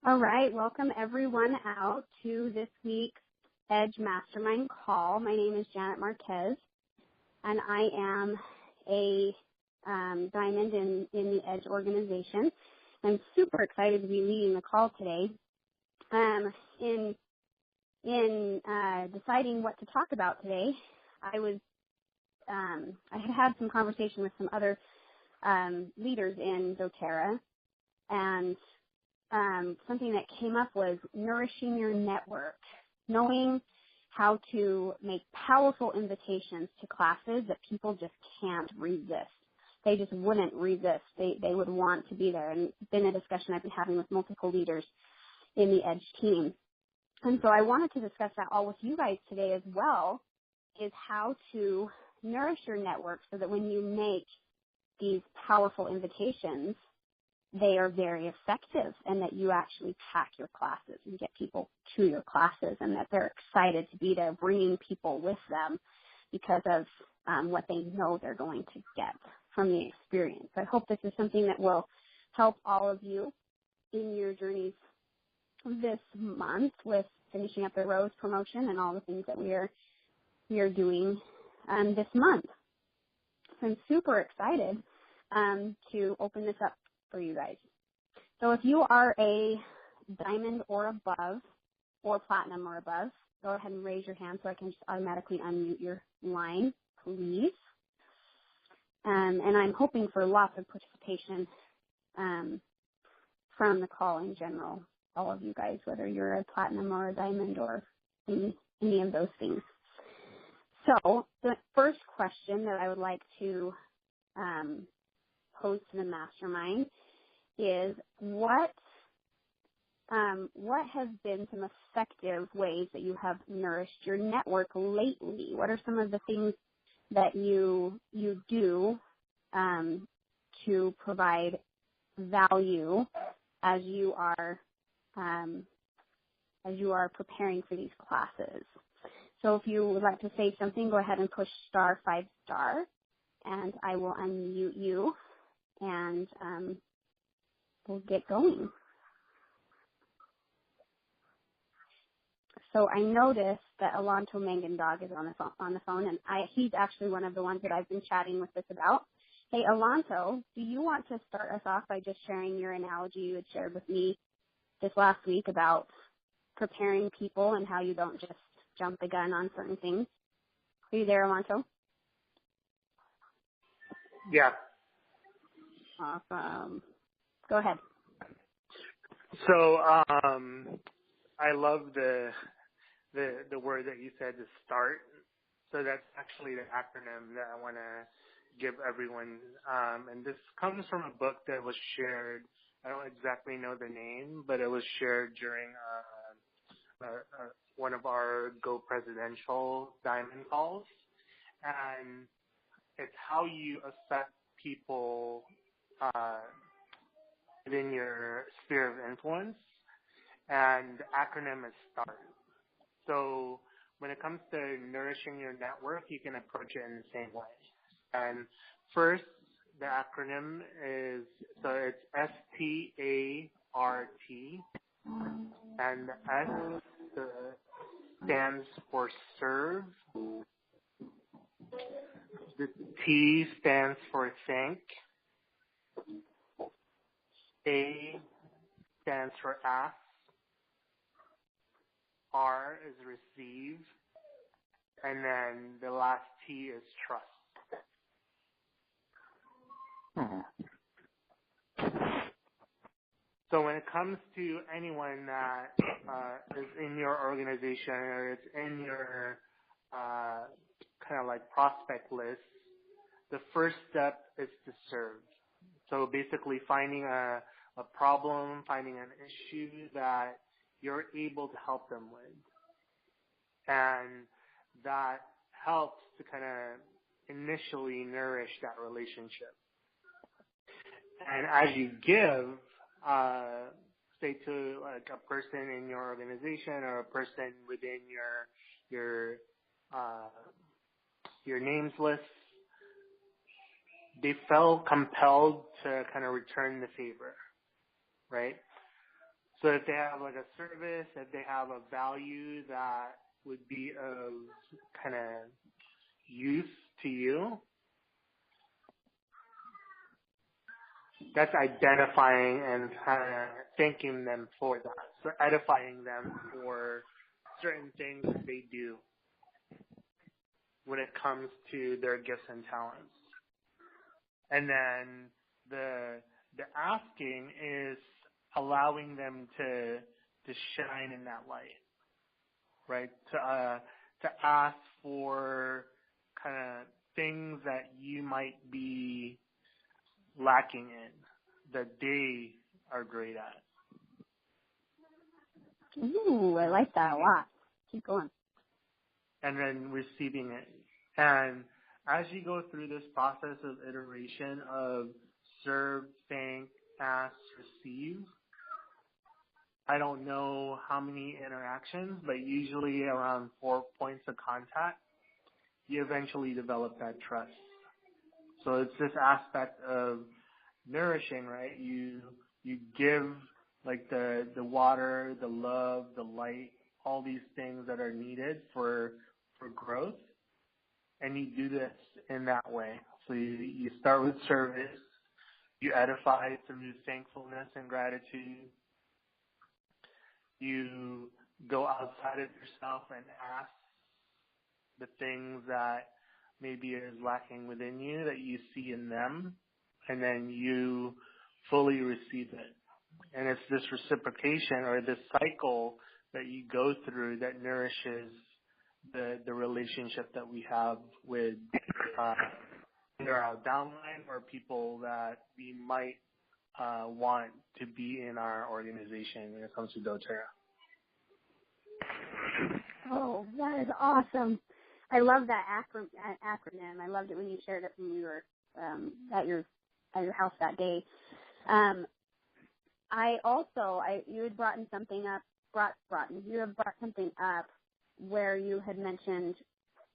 All right, welcome everyone out to this week's Edge Mastermind call. My name is Janet Marquez, and I am a diamond in the Edge organization. I'm super excited to be leading the call today. In deciding what to talk about today, I had some conversation with some other leaders in doTERRA, and something that came up was nourishing your network, knowing how to make powerful invitations to classes that people just can't resist. They just wouldn't resist. They would want to be there. And it's been a discussion I've been having with multiple leaders in the Edge team. And so I wanted to discuss that all with you guys today as well, is how to nourish your network so that when you make these powerful invitations, they are very effective, and that you actually pack your classes and get people to your classes, and that they're excited to be there, bringing people with them because of what they know they're going to get from the experience. I hope this is something that will help all of you in your journeys this month with finishing up the Rose promotion and all the things that we are doing this month. So I'm super excited to open this up for you guys. So if you are a diamond or above, or platinum or above, go ahead and raise your hand so I can just automatically unmute your line, please. And I'm hoping for lots of participation from the call in general, all of you guys, whether you're a platinum or a diamond or any of those things. So the first question that I would like to pose to the mastermind is what has been some effective ways that you have nourished your network lately? What are some of the things that you do to provide value as you are preparing for these classes? So if you would like to say something, go ahead and push *5*, and I will unmute you, and we'll get going. So I noticed that Alonto Mangandog is on the phone, and he's actually one of the ones that I've been chatting with this about. Hey, Alonto, do you want to start us off by just sharing your analogy you had shared with me this last week about preparing people and how you don't just jump the gun on certain things? Are you there, Alonto? Yeah. Awesome. Go ahead. So I love the word that you said, to start. So that's actually the acronym that I want to give everyone. And this comes from a book that was shared. I don't exactly know the name, but it was shared during one of our Go Presidential Diamond calls. And it's how you affect people within your sphere of influence, and the acronym is START. So when it comes to nourishing your network, you can approach it in the same way. And first, the acronym is, so it's START, and the S stands for serve, the T stands for think, A stands for ask, R is receive, and then the last T is trust. So when it comes to anyone that is in your organization or it's in your kind of like prospect list, the first step is to serve. So basically finding a problem, finding an issue that you're able to help them with. And that helps to kind of initially nourish that relationship. And as you give, say to like a person in your organization or a person within your names list, they felt compelled to kind of return the favor, right? So if they have like a service, if they have a value that would be of kind of use to you, that's identifying and kind of thanking them for that. So edifying them for certain things that they do when it comes to their gifts and talents. And then the asking is allowing them to shine in that light, right? To ask for kind of things that you might be lacking in that they are great at. Ooh, I like that a lot. Keep going. And then receiving it. And as you go through this process of iteration of serve, thank, ask, receive, I don't know how many interactions, but usually around 4 points of contact, you eventually develop that trust. So it's this aspect of nourishing, right? You give like the water, the love, the light, all these things that are needed for growth, and you do this in that way. So you start with service, you edify through thankfulness and gratitude. You go outside of yourself and ask the things that maybe is lacking within you that you see in them, and then you fully receive it. And it's this reciprocation or this cycle that you go through that nourishes the relationship that we have with either our downline or people that we might want to be in our organization when it comes to doTERRA. Oh, that is awesome. I love that acronym. I loved it when you shared it when you were at your house that day. You had brought something up where you had mentioned,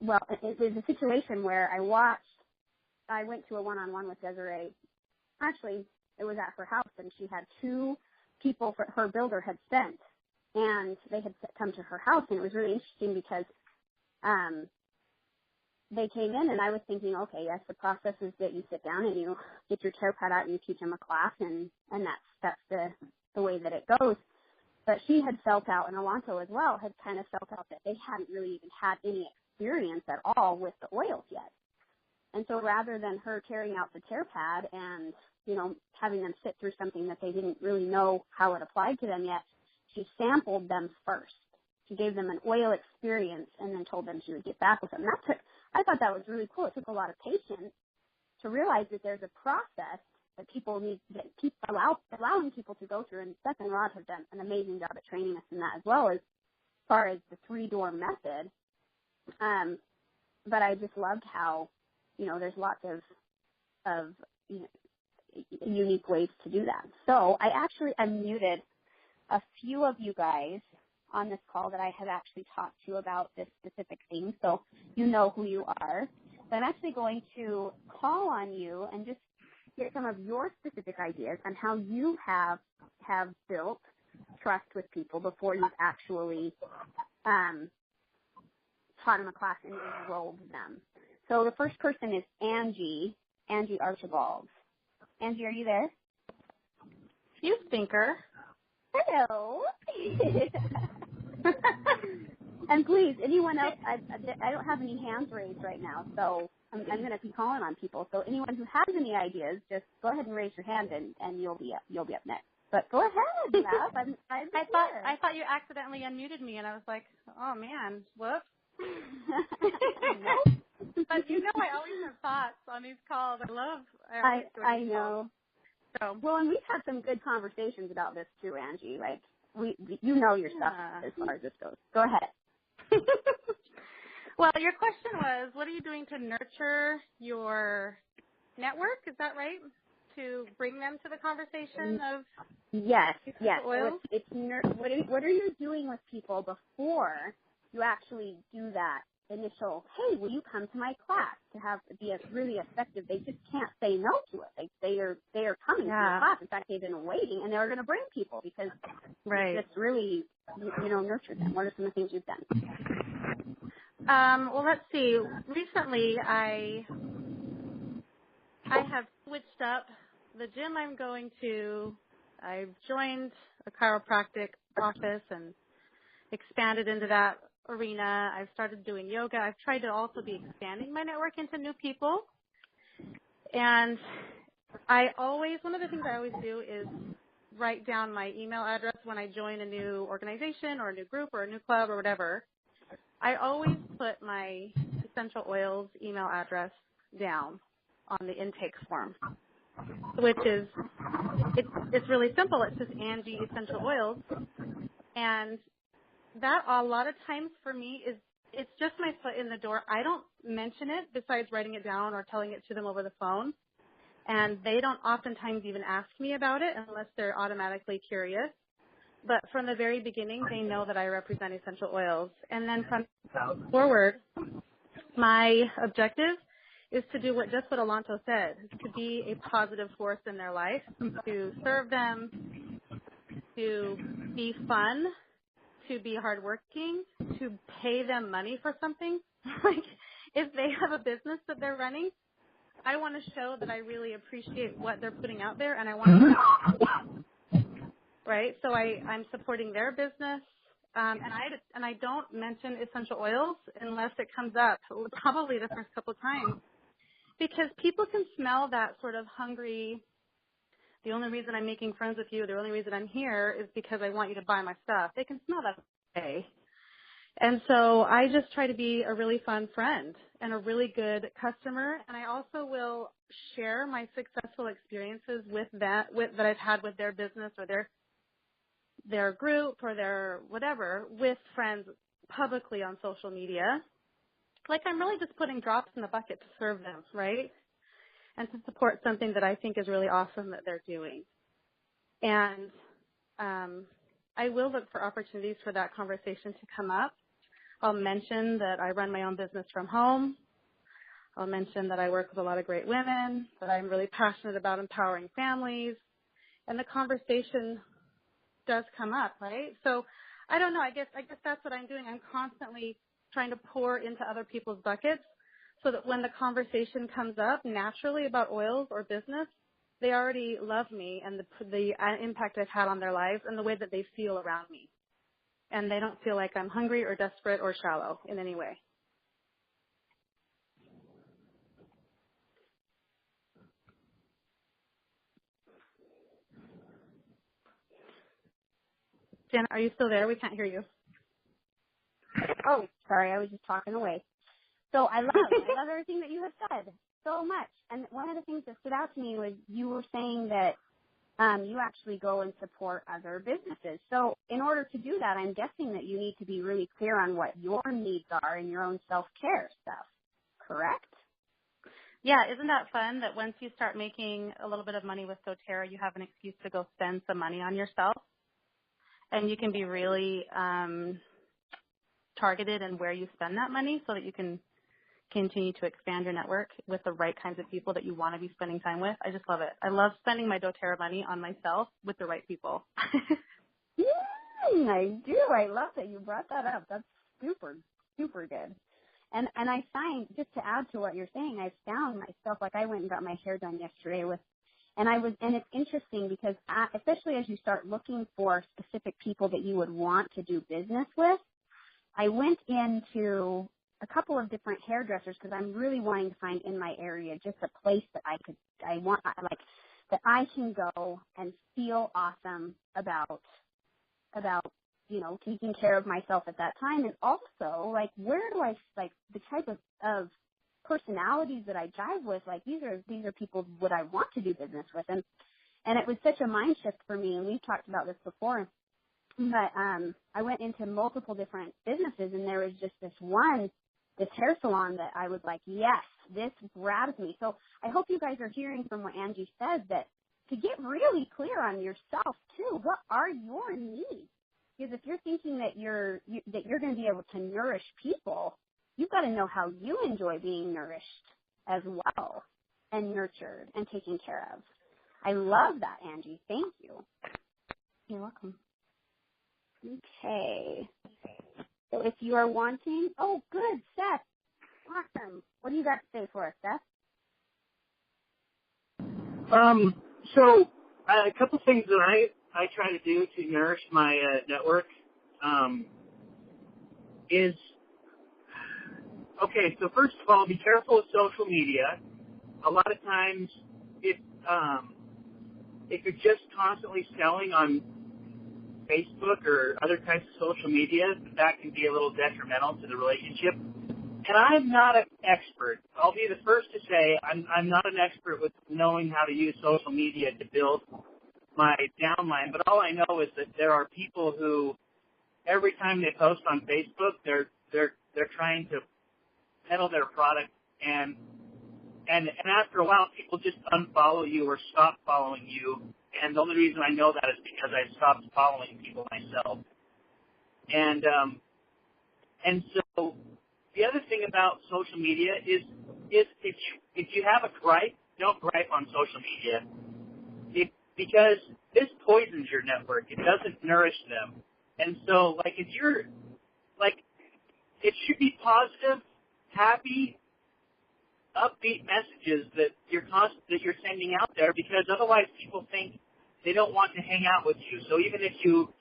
well, it was a situation where I went to a one-on-one with Desiree. Actually, it was at her house, and she had 2 people her builder had sent, and they had come to her house, and it was really interesting because they came in, and I was thinking, okay, yes, the process is that you sit down and you get your care pad out and you teach them a class, and that's the way that it goes. But she had felt out, and Alonso as well, had kind of felt out that they hadn't really even had any experience at all with the oils yet. And so rather than her carrying out the care pad and, having them sit through something that they didn't really know how it applied to them yet, she sampled them first. She gave them an oil experience and then told them she would get back with them. I thought that was really cool. It took a lot of patience to realize that there's a process that people need, that allowing people to go through. And Seth and Rod have done an amazing job at training us in that as well, as far as the 3-door method. But I just loved how, there's lots of unique ways to do that. So I actually unmuted a few of you guys on this call that I have actually talked to about this specific thing, so you know who you are. So I'm actually going to call on you and just get some of your specific ideas on how you have built trust with people before you've actually taught them a class and enrolled them. So the first person is Angie Archibald. Angie, are you there? You thinker. Hello. And please, anyone else, I don't have any hands raised right now, so I'm going to be calling on people. So anyone who has any ideas, just go ahead and raise your hand, and you'll be up next. But go ahead, Mav. I thought you accidentally unmuted me, and I was like, oh man, whoops. But I always have thoughts on these calls. I know. So well, and we've had some good conversations about this too, Angie. Like you know your stuff as far as this goes. Go ahead. Well, your question was, what are you doing to nurture your network? Is that right? To bring them to the conversation of yes. oils? So what are you doing with people before you actually do that initial, hey, will you come to my class to be really effective? They just can't say no to it. They are coming to your class. In fact, they've been waiting, and they're going to bring people because it's really, nurtured them. What are some of the things you've done? Well, let's see. Recently, I have switched up the gym I'm going to. I've joined a chiropractic office and expanded into that arena. I've started doing yoga. I've tried to also be expanding my network into new people. And one of the things I always do is write down my email address when I join a new organization or a new group or a new club or whatever. I always put my essential oils email address down on the intake form, which is, it's really simple. It's just Angie Essential Oils. And that a lot of times for me it's just my foot in the door. I don't mention it besides writing it down or telling it to them over the phone. And they don't oftentimes even ask me about it unless they're automatically curious. But from the very beginning, they know that I represent essential oils. And then from forward, my objective is to do what Alonto said, to be a positive force in their life, to serve them, to be fun, to be hardworking, to pay them money for something. Like if they have a business that they're running, I want to show that I really appreciate what they're putting out there, and I want to, right? So I'm supporting their business, and I don't mention essential oils unless it comes up, probably the first couple of times, because people can smell that sort of hungry. The only reason I'm making friends with you, the only reason I'm here is because I want you to buy my stuff. They can smell that way. And so I just try to be a really fun friend and a really good customer. And I also will share my successful experiences that I've had with their business or their group or their whatever with friends publicly on social media. Like I'm really just putting drops in the bucket to serve them, right? And to support something that I think is really awesome that they're doing. And I will look for opportunities for that conversation to come up. I'll mention that I run my own business from home. I'll mention that I work with a lot of great women, that I'm really passionate about empowering families. And the conversation does come up, right? So I don't know. I guess that's what I'm doing. I'm constantly trying to pour into other people's buckets, so that when the conversation comes up naturally about oils or business, they already love me and the impact I've had on their lives and the way that they feel around me. And they don't feel like I'm hungry or desperate or shallow in any way. Jen, are you still there? We can't hear you. Oh, sorry, I was just talking away. So I love everything that you have said so much. And one of the things that stood out to me was you were saying that you actually go and support other businesses. So in order to do that, I'm guessing that you need to be really clear on what your needs are in your own self-care stuff, correct? Yeah, isn't that fun that once you start making a little bit of money with doTERRA, you have an excuse to go spend some money on yourself? And you can be really targeted in where you spend that money so that you can continue to expand your network with the right kinds of people that you want to be spending time with. I just love it. I love spending my doTERRA money on myself with the right people. I do. I love that you brought that up. That's super, super good. And I find, just to add to what you're saying, I found myself, like I went and got my hair done yesterday and it's interesting because especially as you start looking for specific people that you would want to do business with, I went into a couple of different hairdressers because I'm really wanting to find in my area just a place that that I can go and feel awesome about, taking care of myself at that time. And also, like, where do I, like, the type of personalities that I jive with, like, these are people that I want to do business with. And it was such a mind shift for me, and we've talked about this before. But I went into multiple different businesses, and there was just this hair salon that I was like, yes, this grabs me. So I hope you guys are hearing from what Angie said, that to get really clear on yourself too, what are your needs? Because if you're thinking that you're going to be able to nourish people, you've got to know how you enjoy being nourished as well and nurtured and taken care of. I love that, Angie. Thank you. You're welcome. Okay. So if you are wanting, oh, good, Seth. Awesome. What do you got to say for us, Seth? So a couple things that I try to do to nourish my network is, okay, so first of all, be careful with social media. A lot of times, if you're just constantly selling on Facebook or other types of social media, that can be a little detrimental to the relationship. And I'm not an expert. I'll be the first to say I'm not an expert with knowing how to use social media to build my downline. But all I know is that there are people who, every time they post on Facebook, they're trying to peddle their product, and after a while, people just unfollow you or stop following you. And the only reason I know that is because I stopped following people myself. And so the other thing about social media is if you have a gripe, don't gripe on social media. Because this poisons your network. It doesn't nourish them. And so, like, if you're, like, it should be positive, happy, upbeat messages that you're sending out there, because otherwise people think they don't want to hang out with you. So even if you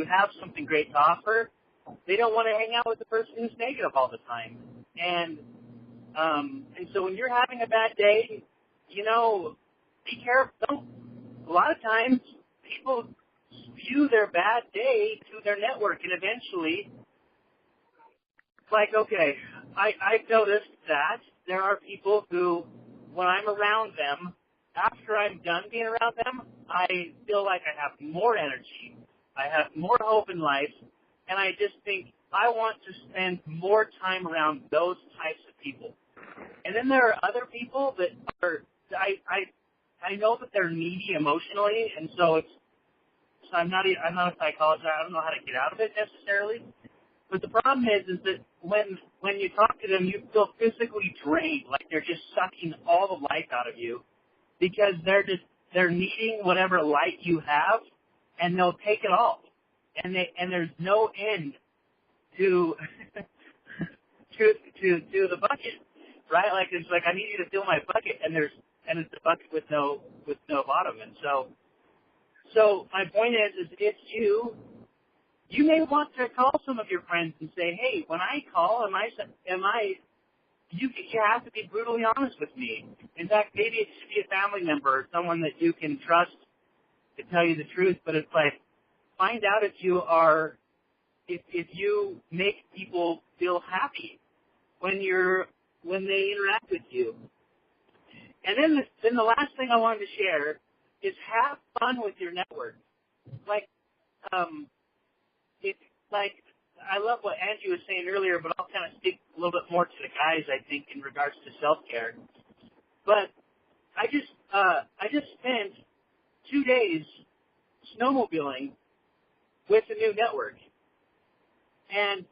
have something great to offer, they don't want to hang out with the person who's negative all the time. And so when you're having a bad day, be careful. A lot of times people spew their bad day to their network, and eventually, like, okay, I've noticed that there are people who, when I'm around them, after I'm done being around them, I feel like I have more energy, I have more hope in life, and I just think I want to spend more time around those types of people. And then there are other people that are, I know that they're needy emotionally, and so I'm not a psychologist. I don't know how to get out of it necessarily. But the problem is that when you talk to them, you feel physically drained, like they're just sucking all the life out of you, because they're needing whatever light you have, and they'll take it all, and there's no end to to the bucket, right? Like, it's like, I need you to fill my bucket, and it's a bucket with no bottom. And so my point is if you may want to call some of your friends and say, hey, when I call, you have to be brutally honest with me. In fact, maybe it should be a family member or someone that you can trust to tell you the truth. But it's like, find out if you make people feel happy when they interact with you. And then the last thing I wanted to share is have fun with your network. I love what Angie was saying earlier, but I'll kind of speak a little bit more to the guys, I think, in regards to self-care. But I just spent 2 days snowmobiling with a new network and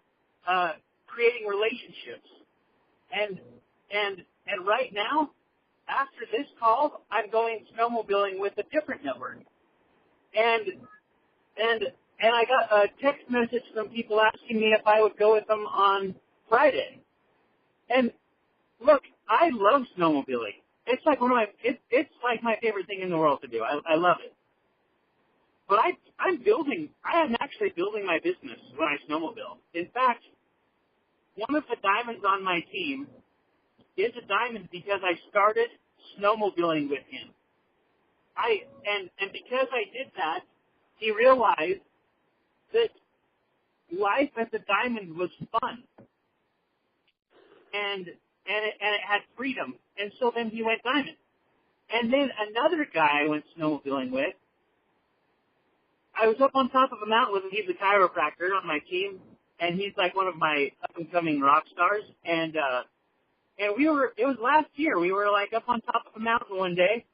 creating relationships. And right now, after this call, I'm going snowmobiling with a different network. And I got a text message from people asking me if I would go with them on Friday. And look, I love snowmobiling. It's like it's like my favorite thing in the world to do. I love it. But I am actually building my business when I snowmobile. In fact, one of the diamonds on my team is a diamond because I started snowmobiling with him. And because I did that, he realized that life as a diamond was fun, and it had freedom, and so then he went diamond. And then another guy I went snowmobiling with, I was up on top of a mountain with him. He's a chiropractor on my team, and he's like one of my up-and-coming rock stars. And it was last year. We were like up on top of a mountain one day,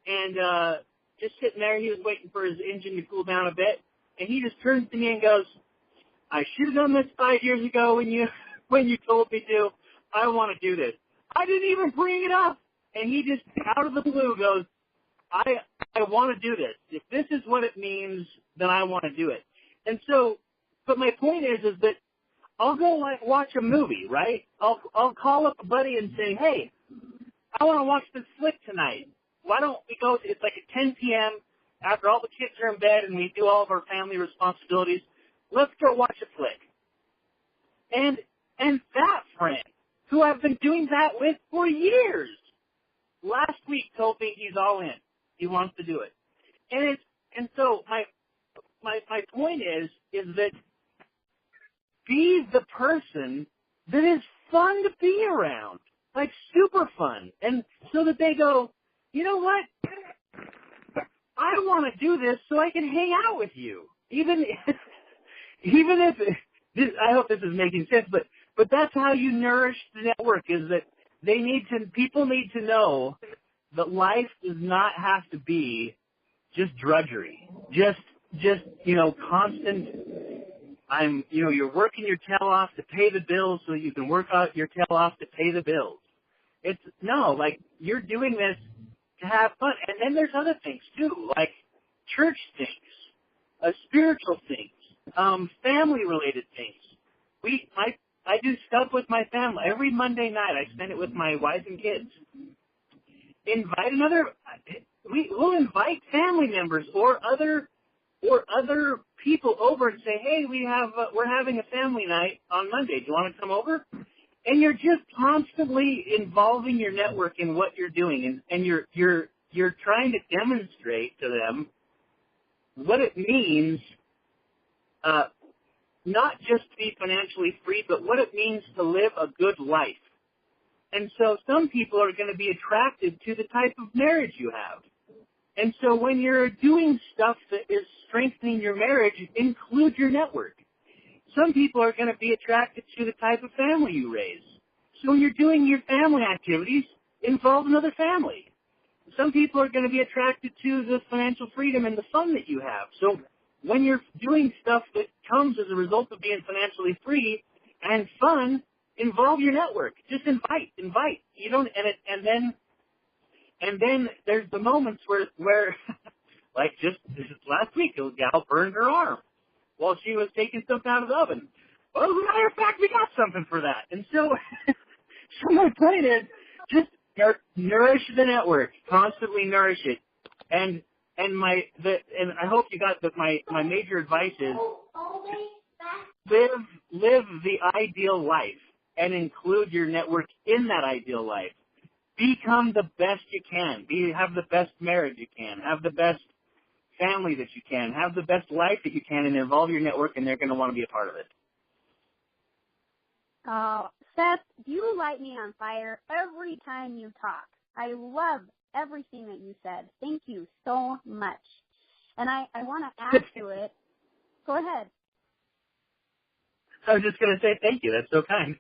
and just sitting there. He was waiting for his engine to cool down a bit, and he just turns to me and goes, I should have done this 5 years ago when you when you told me to. I want to do this. I didn't even bring it up. And he just, out of the blue, goes, I want to do this. If this is what it means, then I want to do it. And so, but my point is that I'll go watch a movie, right? I'll call up a buddy and say, hey, I want to watch this flick tonight. Why don't we go? It's like at 10 p.m. after all the kids are in bed and we do all of our family responsibilities. Let's go watch a flick. And that friend, who I've been doing that with for years, last week told me he's all in. He wants to do it. And so my point is that be the person that is fun to be around, like super fun. And so that they go, you know what? I want to do this so I can hang out with you. Even if this, I hope this is making sense, but that's how you nourish the network, is that people need to know that life does not have to be just drudgery. Just constant, you're working your tail off to pay the bills so you can work out your tail off to pay the bills. You're doing this to have fun. And then there's other things too, like church things, spiritual things, family-related things. I do stuff with my family. Every Monday night I spend it with my wife and kids. We'll invite family members or other people over and say, hey, we're having a family night on Monday. Do you want to come over? And you're just constantly involving your network in what you're doing, and you're trying to demonstrate to them what it means, not just to be financially free, but what it means to live a good life. And so some people are going to be attracted to the type of marriage you have. And so when you're doing stuff that is strengthening your marriage, include your network. Some people are going to be attracted to the type of family you raise. So when you're doing your family activities, involve another family. Some people are going to be attracted to the financial freedom and the fun that you have. So when you're doing stuff that comes as a result of being financially free and fun, involve your network. Just invite. You don't, and then there's the moments where like just last week, a gal burned her arm while she was taking something out of the oven. Well, as a matter of fact, we got something for that. And so, so my point is, just nourish the network, constantly nourish it. And I hope you got that. My major advice is live the ideal life and include your network in that ideal life. Become the best you can. Have the best marriage you can. Have the best family that you can. Have the best life that you can, and involve your network, and they're going to want to be a part of it. Seth, you light me on fire every time you talk. I love everything that you said. Thank you so much. And I want to add to it. Go ahead. I was just going to say thank you. That's so kind.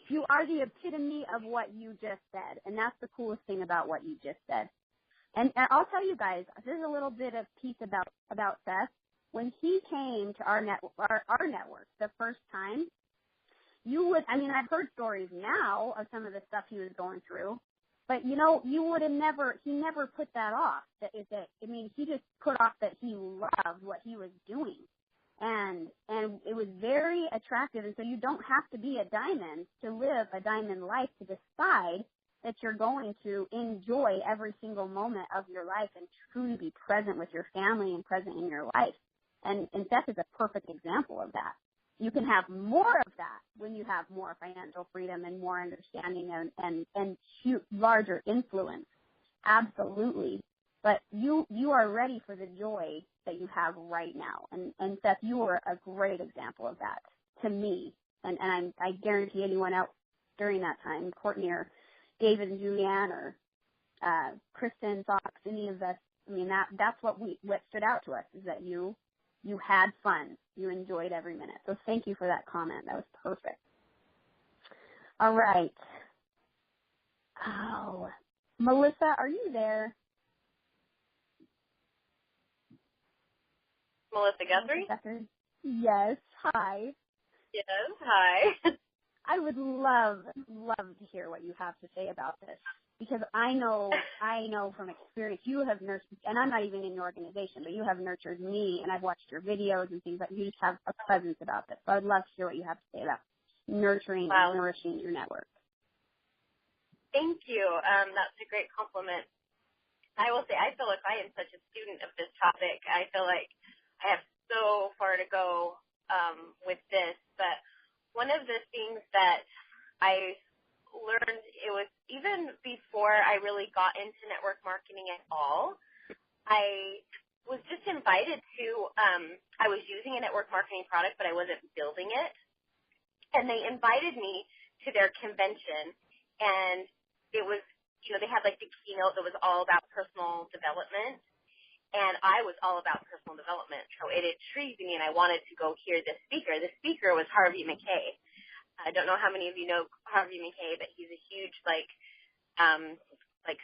You are the epitome of what you just said, and that's the coolest thing about what you just said. And I'll tell you guys, there's a little bit of piece about Seth. When he came to our network the first time, I've heard stories now of some of the stuff he was going through, but he never put that off. He just put off that he loved what he was doing. And it was very attractive. And so you don't have to be a diamond to live a diamond life, to decide that you're going to enjoy every single moment of your life and truly be present with your family and present in your life. And Seth is a perfect example of that. You can have more of that when you have more financial freedom and more understanding and larger influence. Absolutely. But you are ready for the joy that you have right now. And Seth, you are a great example of that to me. And I guarantee anyone else during that time, Courtney or David and Julianne or Kristen, Fox, any of us, that's what stood out to us, is that you had fun. You enjoyed every minute. So thank you for that comment. That was perfect. All right. Oh, Melissa, are you there? Melissa Guthrie? Yes. Hi. Yes, hi. I would love to hear what you have to say about this, because I know from experience you have nurtured, and I'm not even in your organization, but you have nurtured me, and I've watched your videos and things, but you just have a presence about this. So I'd love to hear what you have to say about nurturing and nourishing your network. Thank you. That's a great compliment. I will say I feel like I am such a student of this topic. I feel like I have so far to go with this, but one of the things that I learned, it was even before I really got into network marketing at all, I was just invited to, I was using a network marketing product, but I wasn't building it. And they invited me to their convention, and it was, they had like the keynote that was all about personal development. And I was all about personal development, so it intrigued me, and I wanted to go hear the speaker. The speaker was Harvey McKay. I don't know how many of you know Harvey McKay, but he's a huge, like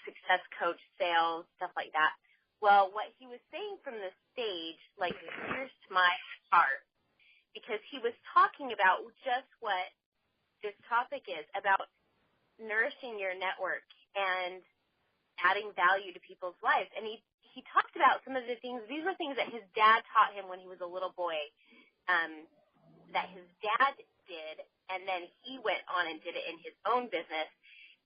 success coach, sales, stuff like that. Well, what he was saying from the stage, like, pierced my heart, because he was talking about just what this topic is, about nourishing your network and adding value to people's lives. And he talked about some of the things. These were things that his dad taught him when he was a little boy, that his dad did, and then he went on and did it in his own business.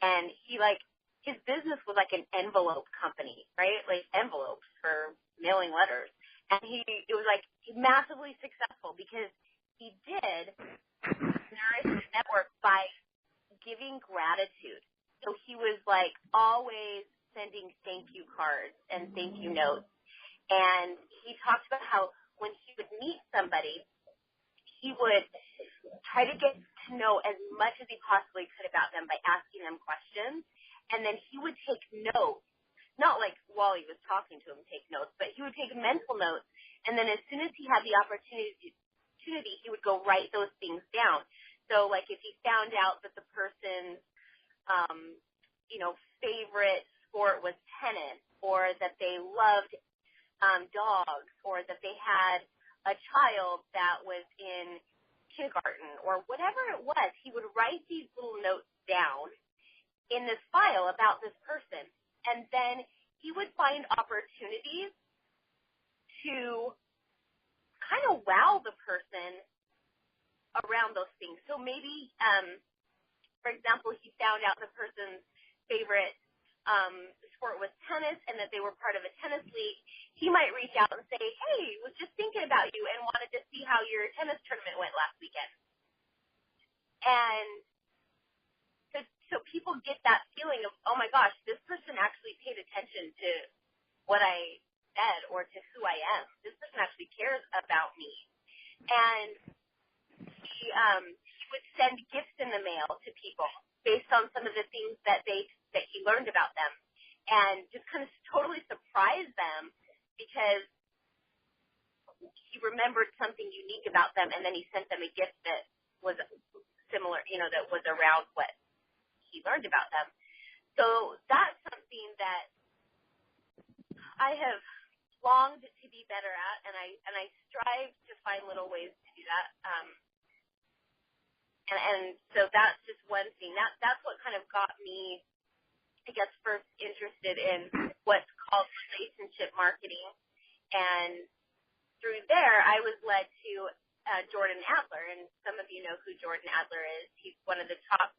And his business was like an envelope company, right? Like envelopes for mailing letters. And it was like massively successful because he did nourish his network by giving gratitude. So he was like always sending thank you cards and thank you notes. And he talked about how when he would meet somebody, he would try to get to know as much as he possibly could about them by asking them questions. And then he would take notes, not like while he was talking to him take notes, but he would take mental notes. And then as soon as he had the opportunity, he would go write those things down. So like if he found out that the person's, favorite sport was tennis, or that they loved dogs, or that they had a child that was in kindergarten, or whatever it was, he would write these little notes down in this file about this person. And then he would find opportunities to kind of wow the person around those things. So maybe, for example, he found out the person's favorite sport was tennis and that they were part of a tennis league. He might reach out and say, hey, was just thinking about you and wanted to see how your tennis tournament went last weekend. And so people get that feeling of, oh my gosh, this person actually paid attention to what I said or to who I am. This person actually cares about me. And he would send gifts in the mail to people based on some of the things that he learned about them, and just kind of totally surprise them because he remembered something unique about them, and then he sent them a gift that was similar, that was around what he learned about them. So that's something that I have longed to be better at, and I strive to find little ways to do that. And so that's just one thing. That's what kind of got me, I guess, first interested in what's called relationship marketing. And through there, I was led to Jordan Adler, and some of you know who Jordan Adler is. He's one of the top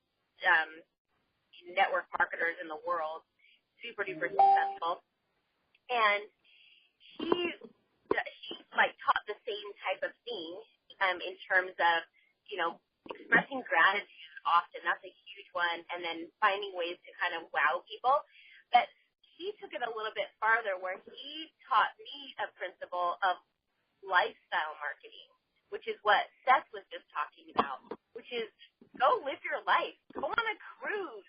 network marketers in the world, super duper successful. And he taught the same type of thing in terms of, expressing gratitude often. That's a huge one. And then finding ways to kind of wow people. But he took it a little bit farther where he taught me a principle of lifestyle marketing, which is what Seth was just talking about, which is go live your life. Go on a cruise.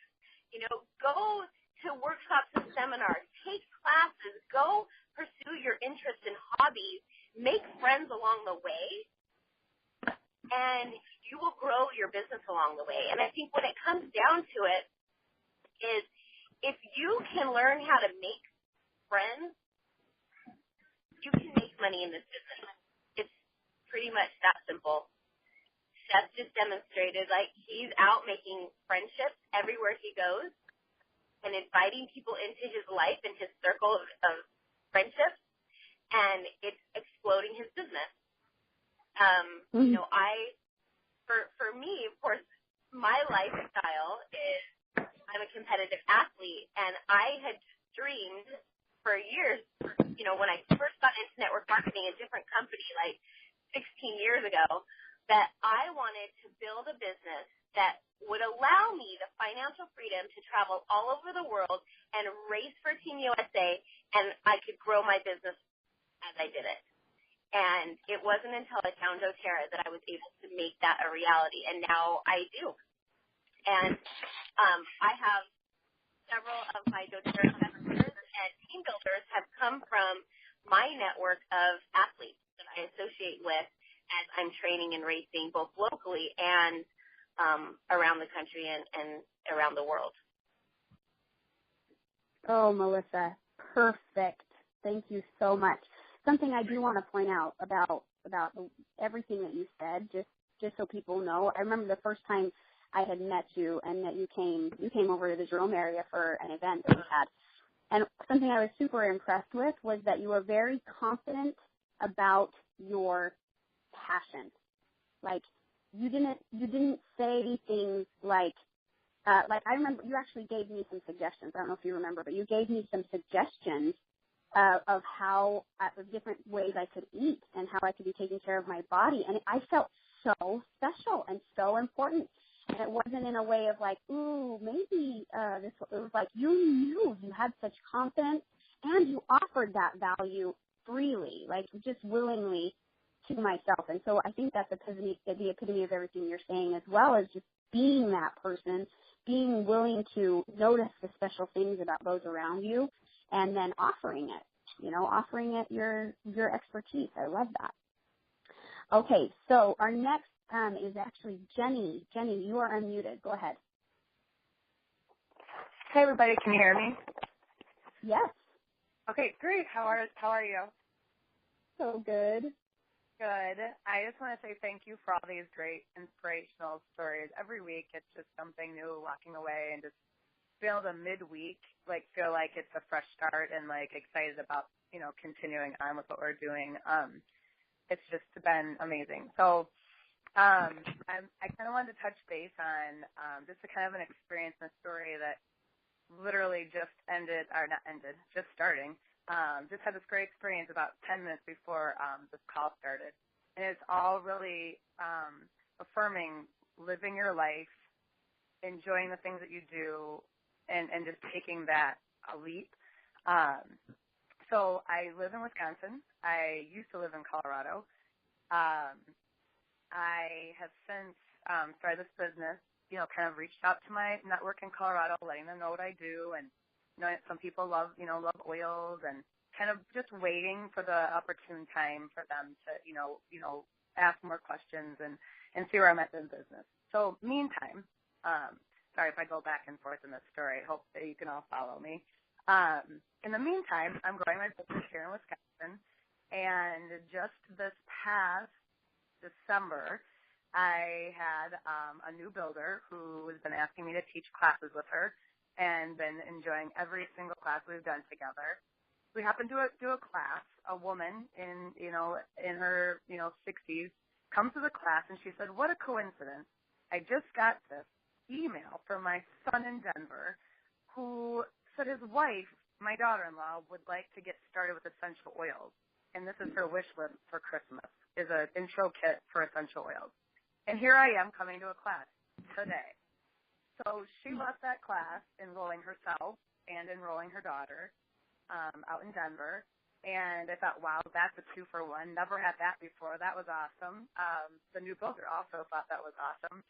Go to workshops and seminars. Take classes. Go pursue your interests and hobbies. Make friends along the way. And you will grow your business along the way. And I think when it comes down to it is if you can learn how to make friends, you can make money in this business. It's pretty much that simple. Seth just demonstrated, like, he's out making friendships everywhere he goes and inviting people into his life and his circle of friendships, and it's exploding his business. You know, for me, of course, my lifestyle is I'm a competitive athlete, and I had dreamed for years, you know, when I first got into network marketing, a different company like 16 years ago, that I wanted to build a business that would allow me the financial freedom to travel all over the world and race for Team USA, and I could grow my business as I did it. And it wasn't until I found doTERRA that I was able to make that a reality, and now I do. And I have several of my doTERRA customers and team builders have come from my network of athletes that I associate with as I'm training and racing both locally and around the country and around the world. Oh, Melissa, perfect. Thank you so much. Something I do want to point out about everything that you said, just so people know. I remember the first time I had met you and that you came over to the Jerome area for an event that we had. And something I was super impressed with was that you were very confident about your passion. Like you didn't say things like I remember you actually gave me some suggestions. I don't know if you remember, but you gave me some suggestions of how of different ways I could eat and how I could be taking care of my body, and I felt so special and so important. And it wasn't in a way of like, ooh, maybe this. It was like you knew, you had such confidence, and you offered that value freely, like just willingly to myself. And so I think that's the epitome of everything you're saying, as well as just being that person, being willing to notice the special things about those around you, and then offering it your expertise. I love that. Okay, so our next is actually Jenny. Jenny, you are unmuted. Go ahead. Hey, everybody. Can you hear me? Yes. Okay, great. How are you? So good. Good. I just want to say thank you for all these great inspirational stories. Every week it's just something new, walking away and just feel the midweek, feel like it's a fresh start and excited about, continuing on with what we're doing. It's just been amazing. So I kind of wanted to touch base on just a kind of an experience and a story that literally just just starting. Just had this great experience about 10 minutes before this call started. And it's all really affirming living your life, enjoying the things that you do, and just taking that leap. So I live in Wisconsin. I used to live in Colorado. I have since started this business, kind of reached out to my network in Colorado, letting them know what I do. And, some people love oils, and kind of just waiting for the opportune time for them to, ask more questions and see where I'm at in business. So meantime, sorry if I go back and forth in this story. I hope that you can all follow me. In the meantime, I'm growing my business here in Wisconsin, and just this past December, I had a new builder who has been asking me to teach classes with her and been enjoying every single class we've done together. We happened to do a class. A woman in her 60s comes to the class, and she said, "What a coincidence! I just got this email from my son in Denver, who said his wife, my daughter-in-law, would like to get started with essential oils, and this is her wish list for Christmas, is an intro kit for essential oils. And here I am coming to a class today." So she left that class enrolling herself and enrolling her daughter out in Denver. And I thought, wow, that's a 2-for-1. Never had that before. That was awesome. The new builder also thought that was awesome.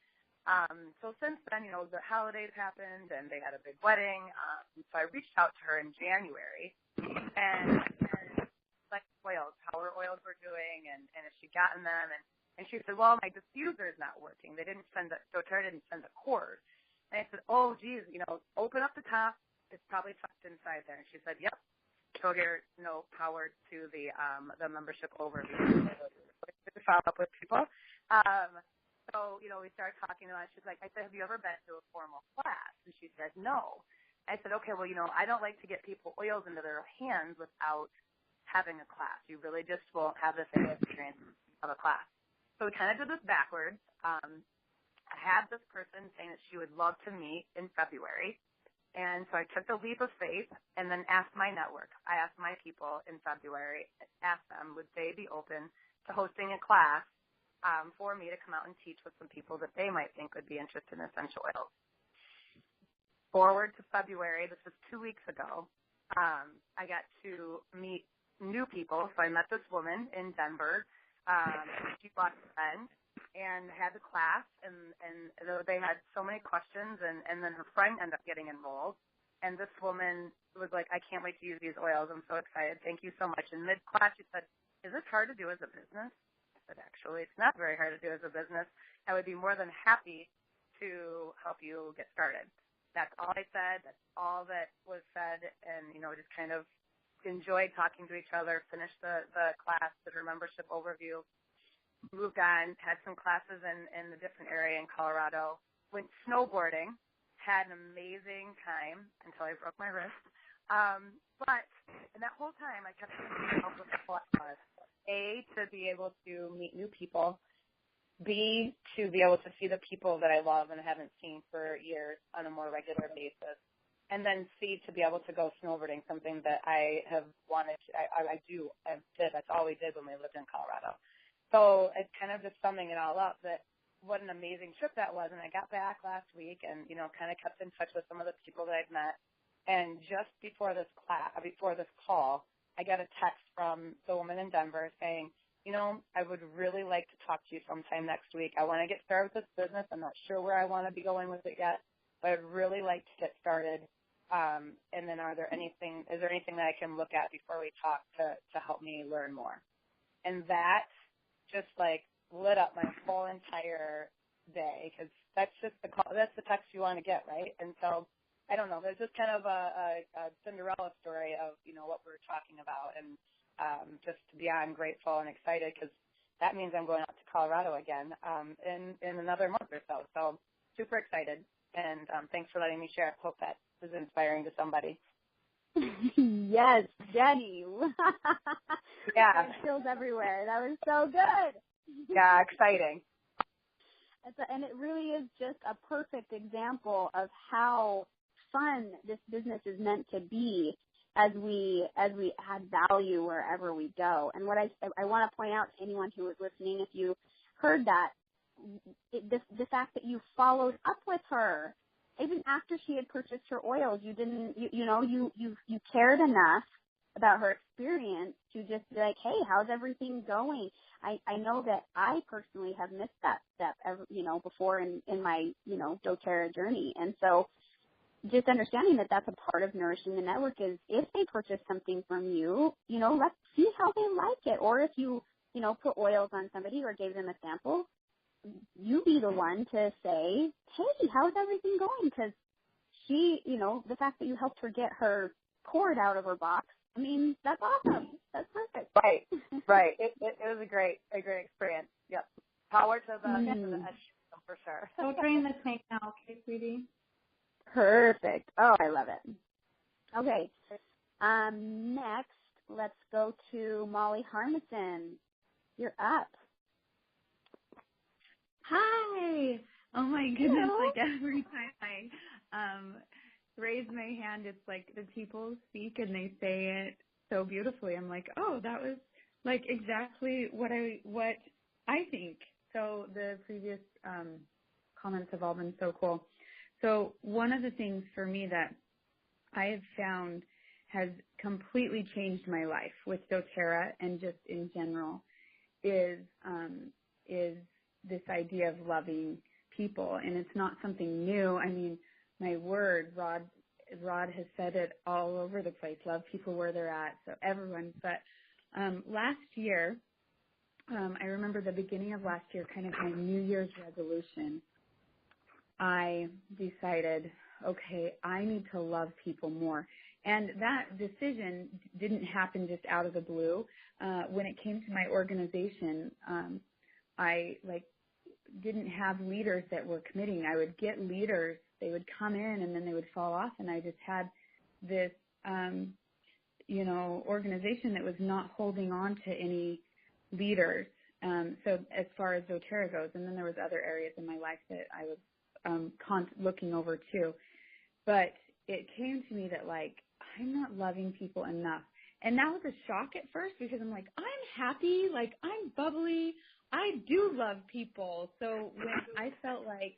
So since then, the holidays happened and they had a big wedding. So I reached out to her in January and like oils, how her oils were doing and if she'd gotten them. And she said, well, my diffuser is not working. doTERRA didn't send a cord. And I said, oh, geez, open up the top. It's probably tucked inside there. And she said, yep. So here, power to the membership overview. To follow up with people. So, we started talking about it. She's like, I said, have you ever been to a formal class? And she said, no. I said, okay, well, I don't like to get people oils into their hands without having a class. You really just won't have the same experience of a class. So we kind of did this backwards. I had this person saying that she would love to meet in February. And so I took the leap of faith and then asked my network. I asked my people in February, asked them, would they be open to hosting a class for me to come out and teach with some people that they might think would be interested in essential oils. Forward to February, this was 2 weeks ago, I got to meet new people. So I met this woman in Denver. She bought a friend and had the class, and they had so many questions, and then her friend ended up getting enrolled. And this woman was like, I can't wait to use these oils. I'm so excited. Thank you so much. In mid-class, she said, is this hard to do as a business? I said, actually, it's not very hard to do as a business. I would be more than happy to help you get started. That's all I said. That's all that was said. And, just kind of enjoyed talking to each other, finished the class, did her membership overview, moved on, had some classes in a different area in Colorado, went snowboarding, had an amazing time until I broke my wrist. But in that whole time, I kept thinking myself with what was, A, to be able to meet new people, B, to be able to see the people that I love and haven't seen for years on a more regular basis, and then C, to be able to go snowboarding, something that I have wanted to, I did. That's all we did when we lived in Colorado. So it's kind of just summing it all up that what an amazing trip that was. And I got back last week and, kind of kept in touch with some of the people that I'd met. And just before this call, I got a text from the woman in Denver saying, I would really like to talk to you sometime next week. I want to get started with this business. I'm not sure where I want to be going with it yet, but I'd really like to get started. And then is there anything that I can look at before we talk to help me learn more? And that just lit up my whole entire day, because that's just that's the text you want to get, right? And so I don't know, there's just kind of a Cinderella story of what we were talking about, and just beyond grateful and excited, because that means I'm going out to Colorado again in another month or so. So super excited, and thanks for letting me share. I hope that is inspiring to somebody. Yes, Jenny. Yeah. Chills everywhere. That was so good. Yeah, exciting. And it really is just a perfect example of how fun this business is meant to be as we add value wherever we go. And what I want to point out to anyone who is listening, if you heard that, the fact that you followed up with her even after she had purchased her oils, you cared enough about her experience to just be like, hey, how's everything going? I know that I personally have missed that step, before in my, doTERRA journey. And so just understanding that that's a part of nourishing the network is if they purchase something from you, let's see how they like it. Or if you, put oils on somebody or gave them a sample, you be the one to say, hey, how's everything going? Because she, the fact that you helped her get her cord out of her box, I mean, that's awesome. That's perfect. Right. It was a great experience. Yep. Power to the for sure. So train the tank now, okay, sweetie? Perfect. Oh, I love it. Okay. Next, let's go to Molly Harmison. You're up. Hi. Oh my goodness! Hello. Like every time I raise my hand, it's like the people speak and they say it so beautifully. I'm like, oh, that was like exactly what I think. So the previous comments have all been so cool. So one of the things for me that I have found has completely changed my life with doTERRA and just in general is this idea of loving people. And it's not something new. I mean, my word, Rod has said it all over the place. Love people where they're at. So everyone. But last year, I remember the beginning of last year, kind of my New Year's resolution, I decided, okay, I need to love people more. And that decision didn't happen just out of the blue. When it came to my organization, I didn't have leaders that were committing. I would get leaders, they would come in and then they would fall off, and I just had this, organization that was not holding on to any leaders. So as far as doTERRA goes, and then there was other areas in my life that I was looking over too. But it came to me that, like, I'm not loving people enough. And that was a shock at first because I'm like, I'm happy, like, I'm bubbly, I do love people. So when I felt like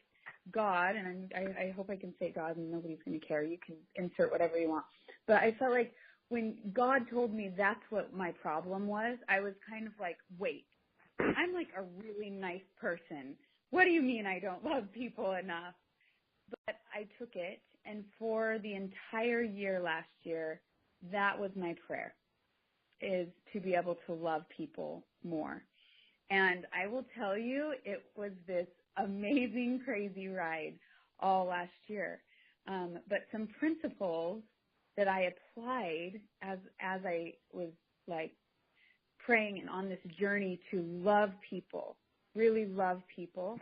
God, and I hope I can say God and nobody's going to care, you can insert whatever you want, but I felt like when God told me that's what my problem was, I was kind of like, wait, I'm like a really nice person. What do you mean I don't love people enough? But I took it, and for the entire year last year, that was my prayer, is to be able to love people more. And I will tell you, it was this amazing, crazy ride all last year. But some principles that I applied as I was like praying and on this journey to love people, really love people,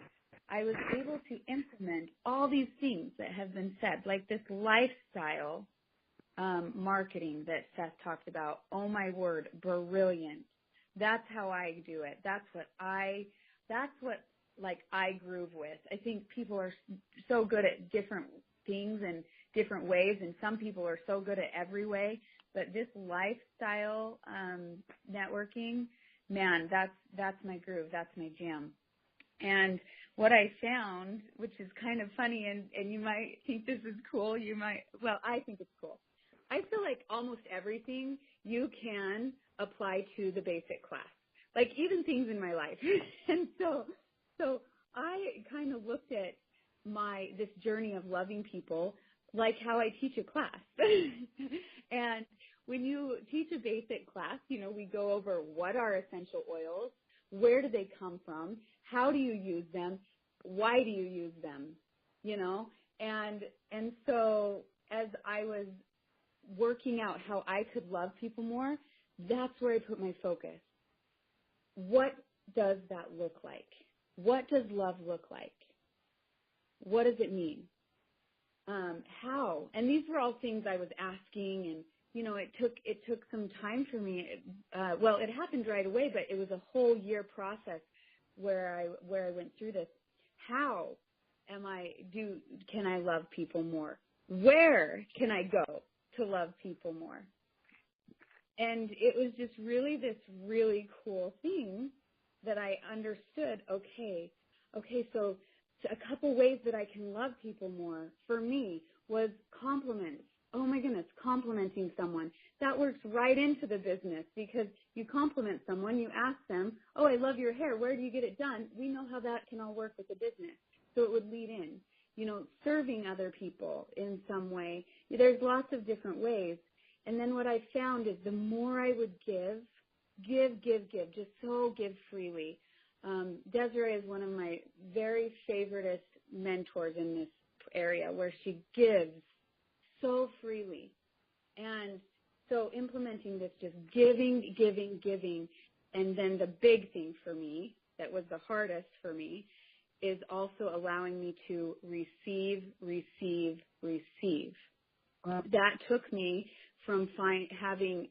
I was able to implement all these things that have been said, like this lifestyle marketing that Seth talked about. Oh my word, brilliant. That's how I do it. That's what I groove with. I think people are so good at different things and different ways, and some people are so good at every way. But this lifestyle networking, man, that's my groove. That's my jam. And what I found, which is kind of funny, and you might think this is cool, I think it's cool. I feel like almost everything you can apply to the basic class, like even things in my life. And so I kind of looked at this journey of loving people like how I teach a class. And when you teach a basic class, we go over what are essential oils, where do they come from, how do you use them, why do you use them, and so as I was working out how I could love people more, that's where I put my focus. What does that look like? What does love look like? What does it mean? How? And these were all things I was asking, and it took some time for me. It happened right away, but it was a whole year process where I went through this. How can I love people more? Where can I go to love people more? And it was just really this really cool thing that I understood. Okay, so a couple ways that I can love people more for me was compliments. Oh my goodness, complimenting someone. That works right into the business because you compliment someone, you ask them, oh, I love your hair, where do you get it done? We know how that can all work with the business. So it would lead in. Serving other people in some way. There's lots of different ways. And then what I found is the more I would give, just so give freely. Desiree is one of my very favoriteest mentors in this area where she gives so freely. And so implementing this, just giving. And then the big thing for me, that was the hardest for me, is also allowing me to receive. That took me from having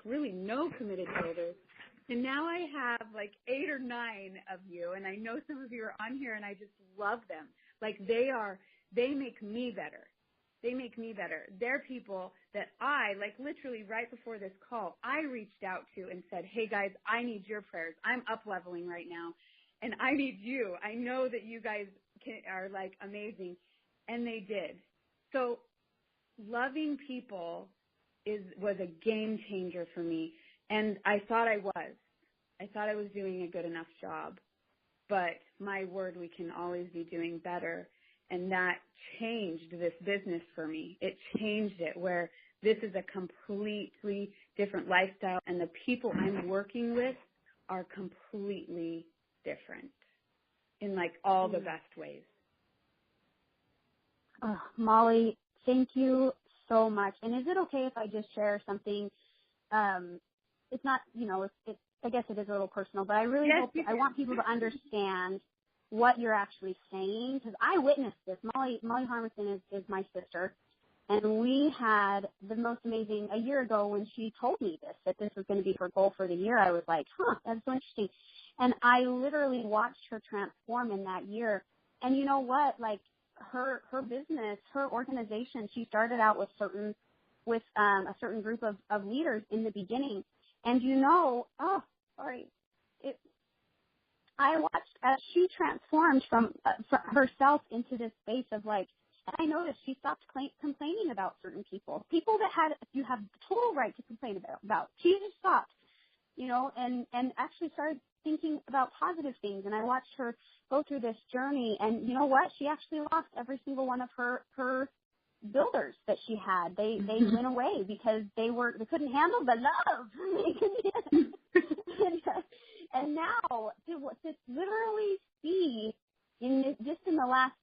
really no committed builders, and now I have 8 or 9 of you, and I know some of you are on here, and I just love them. They make me better. They're people that I, literally right before this call, I reached out to and said, hey guys, I need your prayers. I'm up-leveling right now, and I need you. I know that you guys are amazing, and they did. So loving people was a game changer for me, and I thought I was doing a good enough job, but my word, we can always be doing better, and that changed this business for me. It changed it where this is a completely different lifestyle, and the people I'm working with are completely different in all the best ways. Molly, thank you so much. And is it okay if I just share something? It's not, I guess it is a little personal, but I really I want people to understand what you're actually saying, because I witnessed this. Molly Harmison is my sister, and we had the most amazing, a year ago when she told me that this was going to be her goal for the year, I was like, that's so interesting. And I literally watched her transform in that year. And you know what, like her business, her organization, she started out with a certain group of leaders in the beginning. And I watched as she transformed from herself into this space of like, and I noticed she stopped complaining about certain people that you have total right to complain about. She just stopped, and actually started thinking about positive things. And I watched her go through this journey, and you know what? She actually lost every single one of her builders that she had. They went away because they couldn't handle the love. And now to literally see just in the last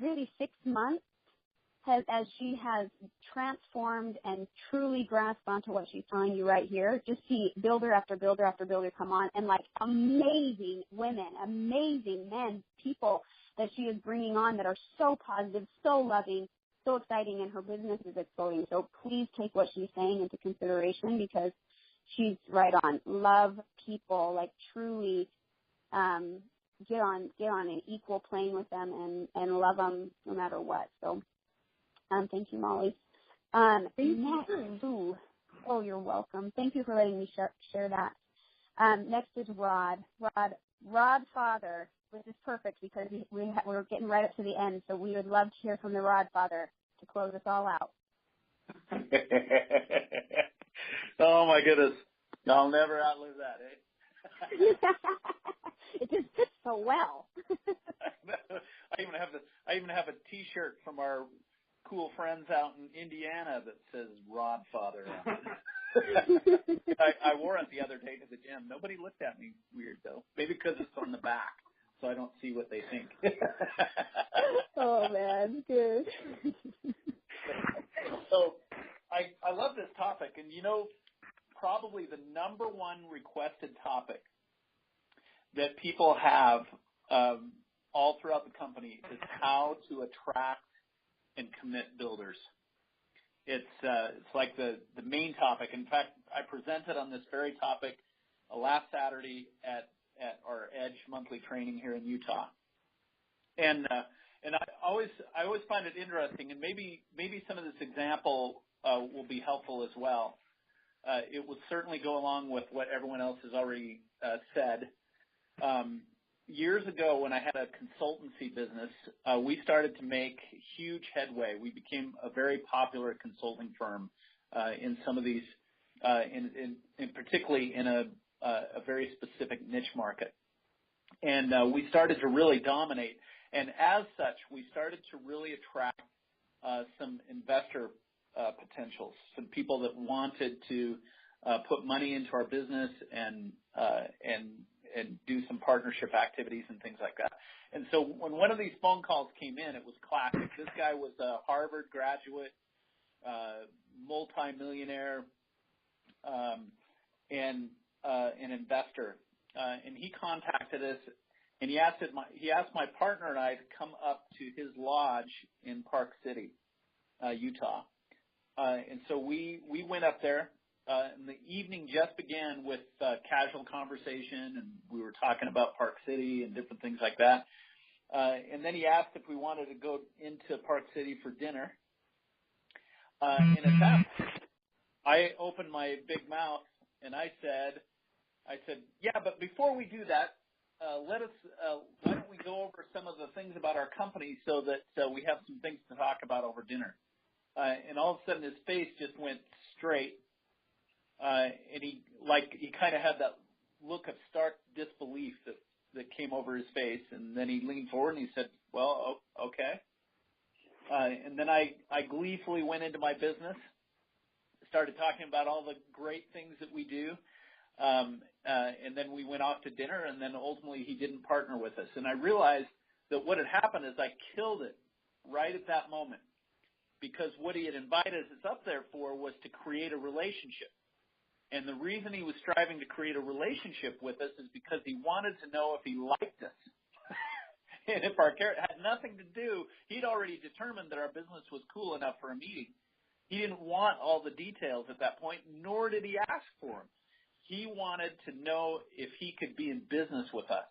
really 6 months, as she has transformed and truly grasped onto what she's telling you right here, just see builder after builder after builder come on, and like amazing women, amazing men, people that she is bringing on that are so positive, so loving, so exciting, and her business is exploding. So please take what she's saying into consideration, because she's right on. Love people, like truly get on an equal plane with them and love them no matter what. So thank you, Molly. Thank you. Oh, you're welcome. Thank you for letting me share that. Next is Rod. Rod Father. This is perfect because we're getting right up to the end, so we would love to hear from the Rod Father to close us all out. Oh my goodness, I'll never outlive that, eh? It just fits so well. I even have a T-shirt from our cool friends out in Indiana that says Rod Father on it. I wore it the other day to the gym. Nobody looked at me weird though. Maybe because it's on the back, so I don't see what they think. Oh man, good. So I love this topic, and probably the number one requested topic that people have all throughout the company is how to attract and commit builders. It's like the main topic. In fact, I presented on this very topic last Saturday at our Edge monthly training here in Utah. And I always find it interesting, and maybe some of this example will be helpful as well. It will certainly go along with what everyone else has already said. Years ago, when I had a consultancy business, we started to make huge headway. We became a very popular consulting firm in some of these, in particularly in a very specific niche market. And we started to really dominate. And as such, we started to really attract some investor potentials, some people that wanted to put money into our business and do some partnership activities and things like that. And so when one of these phone calls came in, it was classic. This guy was a Harvard graduate, multimillionaire, and an investor. And he contacted us, and he asked my partner and I to come up to his lodge in Park City, Utah. And so we went up there. And the evening just began with casual conversation, and we were talking about Park City and different things like that. And then he asked if we wanted to go into Park City for dinner. And at that, I opened my big mouth and I said, yeah, but before we do that, why don't we go over some of the things about our company so that we have some things to talk about over dinner. And all of a sudden his face just went straight. And he kind of had that look of stark disbelief that came over his face, and then he leaned forward and he said, well, okay. And then I gleefully went into my business, started talking about all the great things that we do, and then we went off to dinner, and then ultimately he didn't partner with us. And I realized that what had happened is I killed it right at that moment, because what he had invited us up there for was to create a relationship. And the reason he was striving to create a relationship with us is because he wanted to know if he liked us. And if our character had nothing to do, he'd already determined that our business was cool enough for a meeting. He didn't want all the details at that point, nor did he ask for them. He wanted to know if he could be in business with us.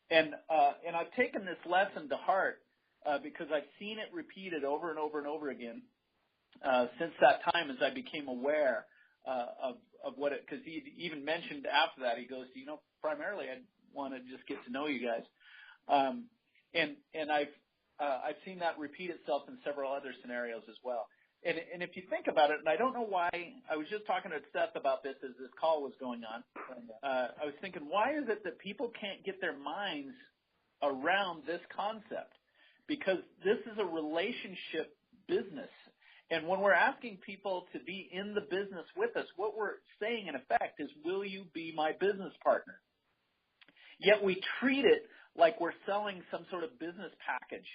And I've taken this lesson to heart because I've seen it repeated over and over and over again since that time as I became aware of what it, because he even mentioned after that, he goes, primarily I want to just get to know you guys. And I've seen that repeat itself in several other scenarios as well. And if you think about it, and I don't know why, I was just talking to Seth about this as this call was going on. I was thinking, why is it that people can't get their minds around this concept? Because this is a relationship business. And when we're asking people to be in the business with us, what we're saying in effect is, will you be my business partner? Yet we treat it like we're selling some sort of business package.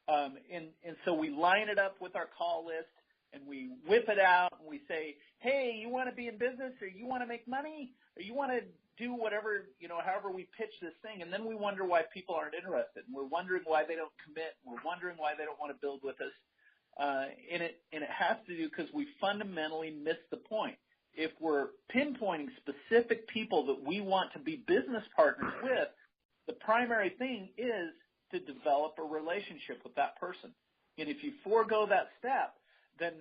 And so we line it up with our call list and we whip it out and we say, hey, you want to be in business, or you want to make money, or you want to do whatever, however we pitch this thing. And then we wonder why people aren't interested. And we're wondering why they don't commit. We're wondering why they don't want to build with us. And it has to do because we fundamentally miss the point. If we're pinpointing specific people that we want to be business partners with, the primary thing is to develop a relationship with that person. And if you forego that step, then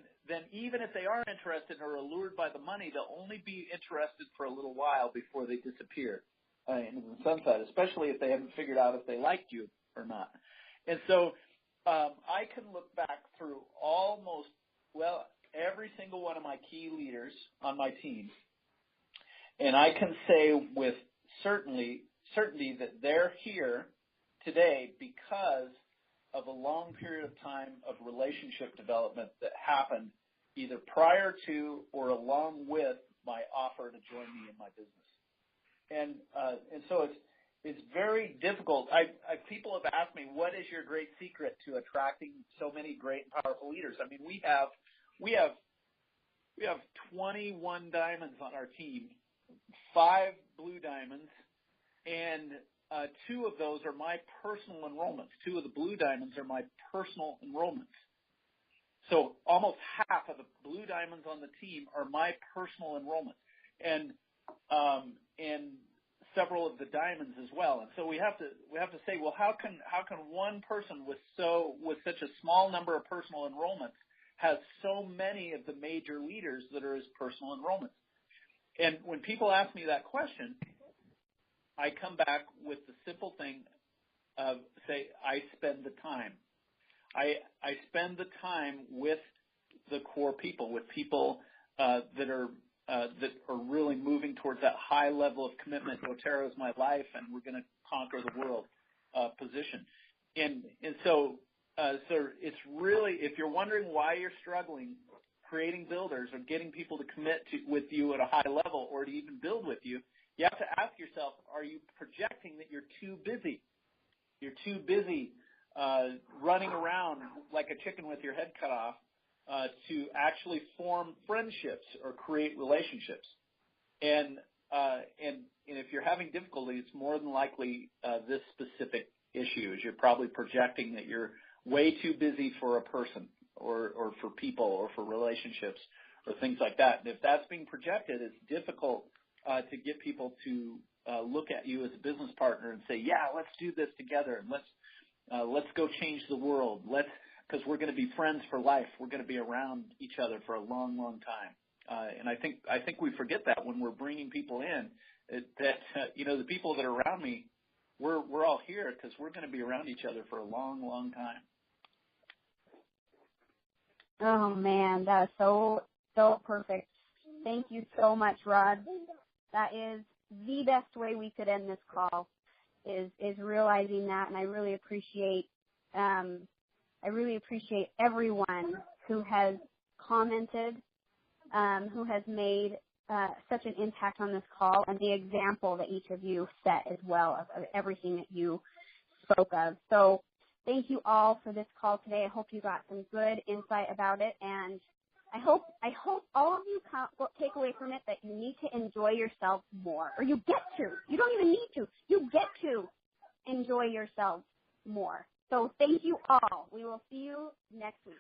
even if they are interested or allured by the money, they'll only be interested for a little while before they disappear into the sunset, especially if they haven't figured out if they liked you or not. And so I can look back through every single one of my key leaders on my team, and I can say with certainty that they're here today because of a long period of time of relationship development that happened either prior to or along with my offer to join me in my business. And so it's very difficult. People have asked me, what is your great secret to attracting so many great and powerful leaders? I mean, we have 21 diamonds on our team, 5 blue diamonds, and 2 of those are my personal enrollments. 2 of the blue diamonds are my personal enrollments. So almost half of the blue diamonds on the team are my personal enrollments, and several of the diamonds as well. And so we have to say, well, how can one person with such a small number of personal enrollments has so many of the major leaders that are his personal enrollments? And when people ask me that question, I come back with the simple thing of say, I spend the time. I spend the time with the core people, with people that are really moving towards that high level of commitment. doTERRA is my life, and we're going to conquer the world position. And so it's really, if you're wondering why you're struggling creating builders or getting people to commit with you at a high level or to even build with you, you have to ask yourself, are you projecting that you're too busy? You're too busy running around like a chicken with your head cut off to actually form friendships or create relationships. And if you're having difficulty, it's more than likely this specific issue is you're probably projecting that you're way too busy for a person or for people or for relationships or things like that. And if that's being projected, it's difficult to get people to look at you as a business partner and say, yeah, let's do this together, and let's go change the world. Because we're going to be friends for life. We're going to be around each other for a long, long time. And I think we forget that when we're bringing people in. The people that are around me, we're all here because we're going to be around each other for a long, long time. Oh man, that is so perfect. Thank you so much, Rod. That is the best way we could end this call, is realizing that, and I really appreciate everyone who has commented, who has made such an impact on this call, and the example that each of you set as well of everything that you spoke of. So thank you all for this call today. I hope you got some good insight about it, and I hope all of you take away from it that you need to enjoy yourselves more, or you get to. You don't even need to. You get to enjoy yourselves more. So thank you all. We will see you next week.